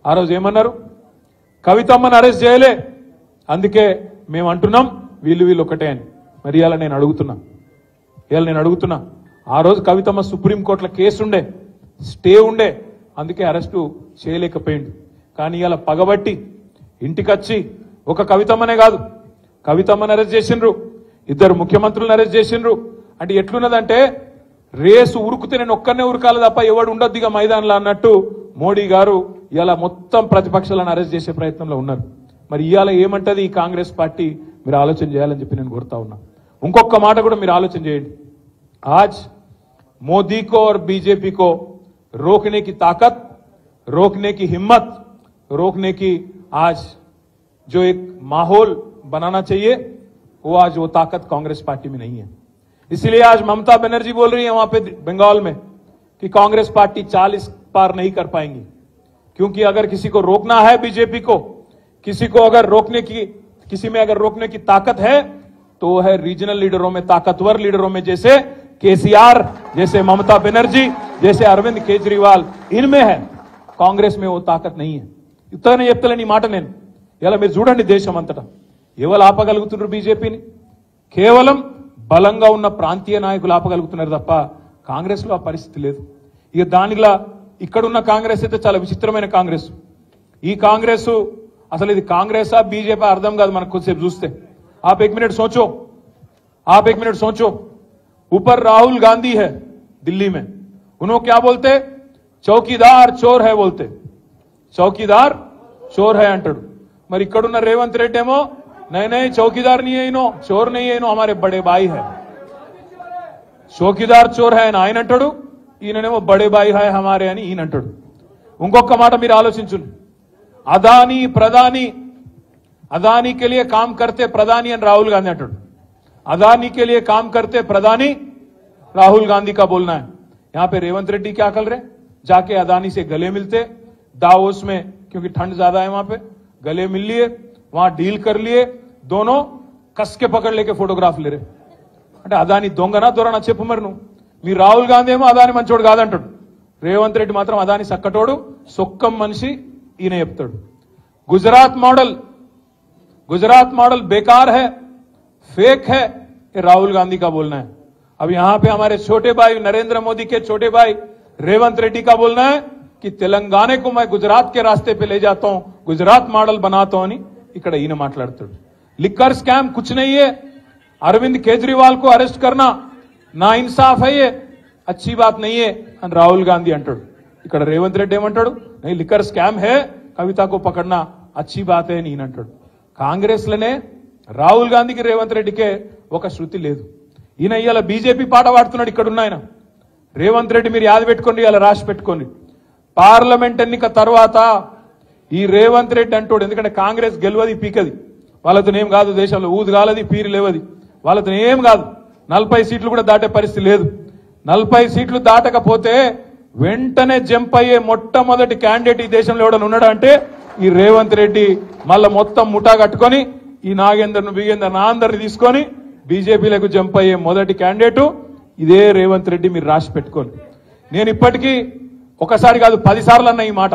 ఆ రోజు ఏమన్నారు? కవితమ్మని అరెస్ట్ చేయలే, అందుకే మేము అంటున్నాం వీళ్ళు ఒకటే అని. మరి ఇవాళ నేను అడుగుతున్నా ఆ రోజు కవితమ్మ సుప్రీంకోర్టులో కేసు ఉండే, స్టే ఉండే, అందుకే అరెస్టు చేయలేకపోయింది. కానీ ఇవాళ పగబట్టి ఇంటికొచ్చి ఒక కవితమ్మనే కాదు, కవితమ్మని అరెస్ట్ చేసిండ్రు, 2 ముఖ్యమంత్రులను అరెస్ట్ చేసిండ్రు. అంటే ఎట్లున్నదంటే రేసు ఉరుకుతే నేను ఒక్కనే ఉరకాలి తప్ప ఎవడు ఉండొద్దిగా మైదానంలో అన్నట్టు మోడీ గారు ఇలా మొత్తం ప్రతిపక్షాలను అరెస్ట్ చేసే ప్రయత్నంలో ఉన్నారు. మరి ఇవాళ ఏమంటది ఈ కాంగ్రెస్ పార్టీ? మీరు ఆలోచన చేయాలని చెప్పి నేను కోరుతా ఉన్నా. ఇంకొక మాట కూడా మీరు ఆలోచన చేయండి. आज मोदी को और बीजेपी को रोकने की ताकत, रोकने की हिम्मत, रोकने की आज जो एक माहौल बनाना चाहिए वो आज वो ताकत कांग्रेस पार्टी में नहीं है. इसलिए आज ममता बनर्जी बोल रही है वहां पे बंगाल में कि कांग्रेस पार्टी 40 पार नहीं कर पाएंगी, क्योंकि अगर किसी को रोकना है बीजेपी को, किसी को अगर रोकने की, किसी में अगर रोकने की ताकत है तो वो है रीजनल लीडरों में, ताकतवर लीडरों में, जैसे केसीआर, जैसे ममता बनर्जी, जैसे अरविंद केजरीवाल, इनमें है. कांग्रेस में वो ताकत नहीं है. ఇతనే చెప్తలేని మాట నేను. ఇలా మీరు చూడండి దేశం అంతటా ఎవరు ఆపగలుగుతున్నారు బీజేపీని? కేవలం బలంగా ఉన్న ప్రాంతీయ నాయకులు ఆపగలుగుతున్నారు తప్ప కాంగ్రెస్ లో ఆ పరిస్థితి లేదు. ఇక దానిలా ఇక్కడున్న కాంగ్రెస్ అయితే చాలా విచిత్రమైన కాంగ్రెస్. ఈ కాంగ్రెస్ అసలు ఇది కాంగ్రెసా బీజేపీ అర్థం కాదు మనకు కొద్దిసేపు చూస్తే. आप एक मिनट सोचो, ऊपर राहुल गांधी है दिल्ली में, उन्होंने क्या बोलते? चौकीदार चोर है बोलते, चौकीदार चोर है अंटाడు. మరి ఇక్కడున్న రేవంత్ రెడ్డి ఏమో नहीं चौकीदार नहीं है इनो, चोर नहीं है इनो, हमारे बड़े भाई है. चौकीदार चोर है ఆయన అంటాడు, ఈయననేమో బడే భాई है हमारे అని ఈయన అంటాడు. ఇంకొక మాట మీరు ఆలోచించండి. अदानी के लिए काम करते प्रधानी and राहुल गांधी अंटाడు. अदानी के लिए काम करते प्रधानी राहुल गांधी का बोलना है. यहां पे रेवंत रेड्डी क्या कर रहे? जाके अदानी से गले मिलते दावोस में, क्योंकि ठंड ज्यादा है वहां पे, गले मिल लिए, वहां डील कर लिए, दोनों कस के पकड़ लेके फोटोग्राफ ले रहे. అంటే అదాని దొంగనా దొరనా చెప్పు మరి నువ్వు. మీ రాహుల్ గాంధీ ఏమో అదాని మంచోడు కాదంటాడు, రేవంత్ రెడ్డి మాత్రం అదాని సక్కటోడు, సొక్కం మనిషి ఈయన చెప్తాడు. गुजरात मॉडल बेकार है, फेक है, ये राहुल गांधी का बोलना है. अब यहां पे हमारे छोटे भाई नरेंद्र मोदी के छोटे भाई रेवंत रेड्डी का बोलना है कि तेलंगाना को मैं गुजरात के रास्ते पे ले जाता हूं, गुजरात मॉडल बनाता हूं అని ఇక్కడ ఈయన మాట్లాడుతాడు. लिकर स्कैम कुछ नहीं है, अरविंद केजरीवाल को अरेस्ट करना ना इंसाफ है, ये अच्छी बात नहीं है అని రాహుల్ గాంధీ అంటాడు. ఇక్కడ రేవంత్ రెడ్డి ఏమంటాడు? नहीं लिकर स्कैम है, कविता को पकड़ना अच्छी बात है అని ఈయన అంటాడు. కాంగ్రెస్ లోనే రాహుల్ గాంధీకి రేవంత్ రెడ్డికే ఒక శృతి లేదు. ఈయన ఇవాళ బీజేపీ పాట పాడుతున్నాడు. ఇక్కడున్న ఆయన రేవంత్ రెడ్డి మీరు యాద పెట్టుకోండి, ఇలా రాసి పెట్టుకోండి. పార్లమెంట్ ఎన్నిక తర్వాత ఈ రేవంత్ రెడ్డి అంటాడు, ఎందుకంటే కాంగ్రెస్ గెలవది పీకది, వాళ్ళతో ఏం కాదు, దేశంలో ఊదు కాలది, పీరు లేవది, వాళ్ళతో ఏం కాదు. 40 సీట్లు కూడా దాటే పరిస్థితి లేదు. 40 సీట్లు దాటకపోతే వెంటనే జంప్ అయ్యే మొట్టమొదటి క్యాండిడేట్ ఈ దేశంలో ఎవడన్నా ఉన్నాడా అంటే ఈ రేవంత్ రెడ్డి. మళ్ళా మొత్తం ముఠా కట్టుకొని ఈ నాగేందర్ను బిగేందర్ నా అందరిని తీసుకొని బీజేపీలకు జంప్ అయ్యే మొదటి క్యాండిడేట్ ఇదే రేవంత్ రెడ్డి. మీరు రాసి పెట్టుకోండి. నేను ఇప్పటికీ ఒకసారి కాదు 10 సార్లు అన్నా ఈ మాట,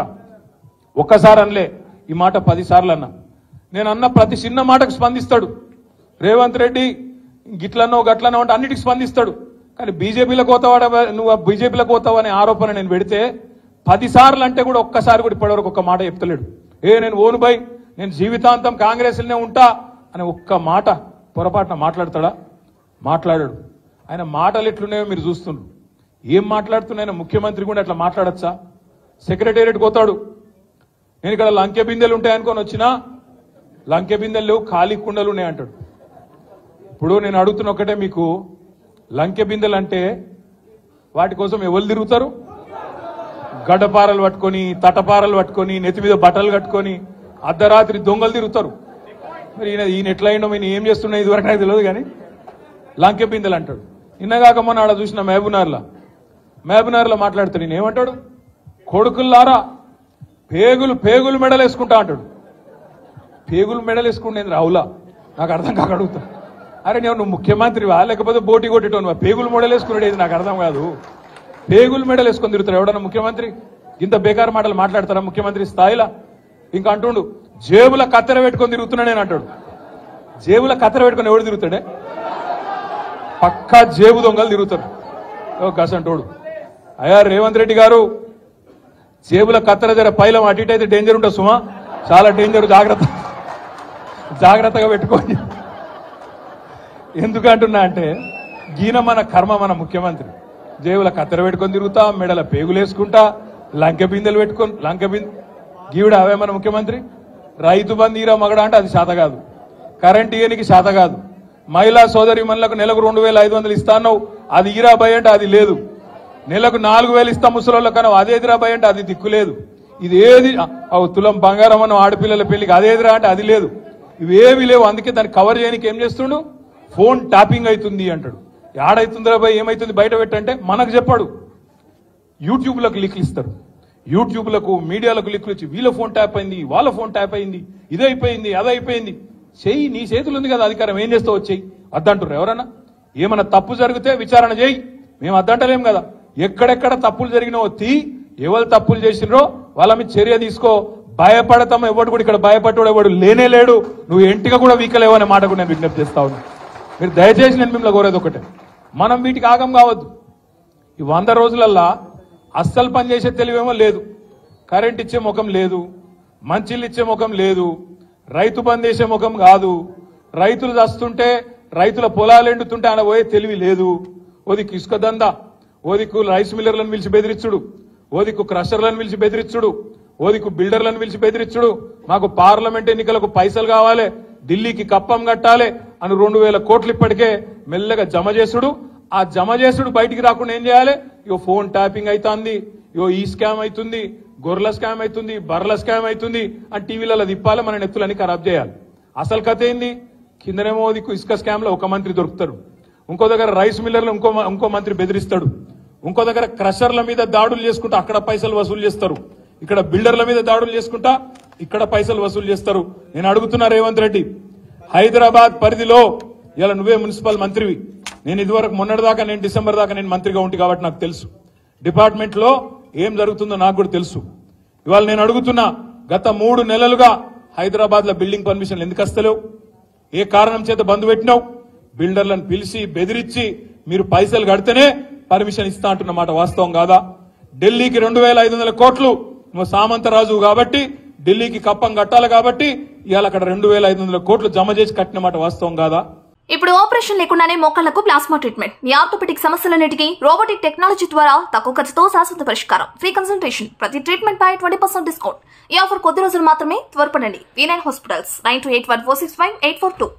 ఒక్కసారి అనలే ఈ మాట 10 సార్లు అన్నా. నేను అన్న ప్రతి చిన్న మాటకు స్పందిస్తాడు రేవంత్ రెడ్డి. గిట్లనో గట్లనో అంటే అన్నిటికి స్పందిస్తాడు. కానీ బీజేపీలకు పోతావాడ, నువ్వు బీజేపీలకు పోతావు అనే ఆరోపణ నేను పెడితే 10 సార్లు అంటే కూడా ఒక్కసారి కూడా ఇప్పటివరకు ఒక్క మాట చెప్తలేడు. నేను ఓను బై, నేను జీవితాంతం కాంగ్రెస్లోనే ఉంటా అని ఒక్క మాట పొరపాటున మాట్లాడతాడా? మాట్లాడాడు. ఆయన మాటలు ఎట్లున్నాయో మీరు చూస్తున్నారు. ఏం మాట్లాడుతున్నాయన ముఖ్యమంత్రి కూడా అట్లా మాట్లాడచ్చా? సెక్రటేరియట్ పోతాడు, నేను ఇక్కడ లంకె బిందెలు ఉంటాయనుకొని వచ్చినా లంకె బిందెలు లేవు, ఖాళీ కుండలు ఉన్నాయి అంటాడు. ఇప్పుడు నేను అడుగుతున్న ఒకటే, మీకు లంకె బిందెలు అంటే వాటి కోసం ఎవరు తిరుగుతారు? గడ్డపారలు పట్టుకొని, తటపారలు పట్టుకొని, నెత్తి మీద బట్టలు కట్టుకొని అర్ధరాత్రి దొంగలు తిరుగుతారు. మరి ఈయన ఎట్లా అయినా ఈయన ఏం చేస్తున్నా ఇదివరకు నాకు తెలియదు, కానీ లంకె బిందెలు అంటాడు. నిన్నగాక మొన్న ఆడ చూసిన మహబూబ్నగర్లో మాట్లాడుతాడు. నేను ఏమంటాడు? కొడుకుల్లారా పేగులు మెడలు వేసుకుంటా అంటాడు. పేగులు మెడలు వేసుకుంటేంది రావులా? నాకు అర్థం కాక అడుగుతా. అరే నువ్వు ముఖ్యమంత్రివా లేకపోతే బోటి కొట్టేటోనువా? పేగులు మెడలు వేసుకునేది నాకు అర్థం కాదు. పేగులు మెడలు వేసుకొని తిరుగుతాడు ఎవడన్నా ముఖ్యమంత్రి? ఇంత బేకారు మాటలు మాట్లాడతారా ముఖ్యమంత్రి స్థాయిలో? ఇంకా అంటుండు జేబుల కత్తెర పెట్టుకొని తిరుగుతున్నా నేను అంటాడు. జేబుల కత్తెర పెట్టుకొని ఎవడు తిరుగుతాడే? పక్కా జేబు దొంగలు తిరుగుతారు గసంటోడు. అయ్యా రేవంత్ రెడ్డి గారు, జేబుల కత్తెర జర పైలం అటు ఇటు అయితే డేంజర్ ఉంటుంది సుమా, చాలా డేంజర్, జాగ్రత్తగా పెట్టుకోండి. ఎందుకంటున్నా అంటే గీన మన కర్మ, మన ముఖ్యమంత్రి జేబుల కత్తెర పెట్టుకొని తిరుగుతా, మెడల పేగులేసుకుంటా, లంకె బిందెలు పెట్టుకొని గీవుడు అవే మన ముఖ్యమంత్రి. రైతు బంధు ఈరా మగడ అంటే అది శాత కాదు, కరెంట్ ఇయనికి శాత కాదు, మహిళా సోదరి మనులకు నెలకు 2500 ఇస్తాను అది ఈరా భయ అంటే అది లేదు, నెలకు 4000 ఇస్తా ముసలోళ్ళ కన్నా అదేదిరా భయ అంటే అది దిక్కులేదు, ఇది ఏది తులం బంగారం అన్న ఆడపిల్లల పెళ్లికి అదేదిరా అంటే అది లేదు, ఇవేవి లేవు. అందుకే దాన్ని కవర్ చేయడానికి ఏం చేస్తుండు, ఫోన్ ట్యాపింగ్ అవుతుంది అంటాడు. ఏడైతుందిరా భయ ఏమైతుంది బయట పెట్టంటే మనకు చెప్పాడు. యూట్యూబ్లకు లింకులు ఇస్తారు, యూట్యూబ్లకు మీడియాలకు లింకులు ఇచ్చి వీళ్ళ ఫోన్ ట్యాప్ అయింది, వాళ్ళ ఫోన్ ట్యాప్ అయింది, ఇదైపోయింది అదైపోయింది. చెయ్యి, నీ చేతులు ఉంది కదా అధికారం, ఏం చేస్తావు వచ్చేయి వద్దంటారు ఎవరన్నా? ఏమన్నా తప్పు జరిగితే విచారణ చేయి, మేము వద్దంటలేం కదా. ఎక్కడెక్కడ తప్పులు జరిగినావో ఎవరు తప్పులు చేసినరో వాళ్ళ మీద చర్య తీసుకో. భయపడతాం, ఎవడు కూడా ఇక్కడ భయపడ్డాడు ఎవడు లేనే లేడు, నువ్వు ఎంటిగా కూడా వీకలేవు అనే మాట కూడా నేను విజ్ఞప్తి చేస్తా ఉన్నా. మీరు దయచేసి నేను మిమ్మల్ని కోరేది ఒకటే, మనం వీటికి ఆగం కావద్దు. ఈ 100 రోజులల్లా అస్సలు పనిచేసే తెలివేమో లేదు, కరెంట్ ఇచ్చే ముఖం లేదు, మంచిళ్ళు ఇచ్చే ముఖం లేదు, రైతు బంద్ చేసే ముఖం కాదు, రైతులు చస్తుంటే రైతుల పొలాలు ఎండుతుంటే ఆయన పోయే తెలివి లేదు. ఓదికు ఇసుక దందా, ఓదికు రైస్ మిల్లర్లను పిలిచి బెదిరించుడు, ఓదికు క్రషర్లను పిలిచి బెదిరించుడు, ఓదికు బిల్డర్లను పిలిచి బెదిరించుడు, మాకు పార్లమెంట్ ఎన్నికలకు పైసలు కావాలి, ఢిల్లీకి కప్పం కట్టాలి అని 2000 కోట్లు ఇప్పటికే మెల్లగా జమ చేసుడు. ఆ జమ చేసుడు బయటికి రాకుండా ఏం చేయాలి? ఇగో ఫోన్ ట్యాపింగ్ అవుతుంది, ఇగో ఈ స్కామ్ అవుతుంది, గొర్రెల స్కామ్ అవుతుంది, బర్రెల స్కామ్ అవుతుంది అని టీవీలలో తిప్పాలి, మన నెత్తులని ఖరాబ్ చేయాలి. అసలు కథ ఏంది? కిందనేమో ఇసుక స్కామ్ లో ఒక మంత్రి దొరుకుతాడు, ఇంకో దగ్గర రైస్ మిల్లర్లు ఇంకో మంత్రి బెదిరిస్తాడు, ఇంకో దగ్గర క్రషర్ల మీద దాడులు చేసుకుంటా అక్కడ పైసలు వసూలు చేస్తారు, ఇక్కడ బిల్డర్ల మీద దాడులు చేసుకుంటా ఇక్కడ పైసలు వసూలు చేస్తారు. నేను అడుగుతున్నా రేవంత్ రెడ్డి, హైదరాబాద్ పరిధిలో ఇలా నువ్వే మున్సిపల్ మంత్రివి, నేను ఇదివరకు మొన్నటిదాకా నేను డిసెంబర్ దాకా నేను మంత్రిగా ఉంటి కాబట్టి నాకు తెలుసు డిపార్ట్మెంట్ లో ఏం జరుగుతుందో నాకు కూడా తెలుసు. ఇవాళ నేను అడుగుతున్నా, గత 3 నెలలుగా హైదరాబాద్ లో బిల్డింగ్ పర్మిషన్లు ఎందుకు వస్తలేవు? ఏ కారణం చేత బంద్ పెట్టినావు? బిల్డర్లను పిలిచి బెదిరించి మీరు పైసలు కడితేనే పర్మిషన్ ఇస్తా అంటున్నమాట వాస్తవం కాదా? ఢిల్లీకి 2500 కోట్లు నువ్వు సామంతరాజు కాబట్టి ఢిల్లీకి కప్పం కట్టాలి కాబట్టి ఇవాళ అక్కడ 2500 కోట్లు జమ చేసి కట్టినమాట వాస్తవం కాదా? ఇప్పుడు ఆపరేషన్ లేకుండానే మోకాళ్లకు ప్లాస్మా ట్రీట్మెంట్, మీ ఆర్థోపెడిక్ సమస్యలన్నిటికీ రోబోటిక్ టెక్నాలజీ ద్వారా తక్కువ ఖర్చుతో శాశ్వత పరిష్కారం, ఫ్రీ కన్సల్టేషన్, ప్రతి ట్రీట్మెంట్ పై 20% డిస్కౌంట్. ఈ ఆఫర్ కొద్ది రోజులు మాత్రమే, త్వరపడండి. V9 hospitals 9281465842.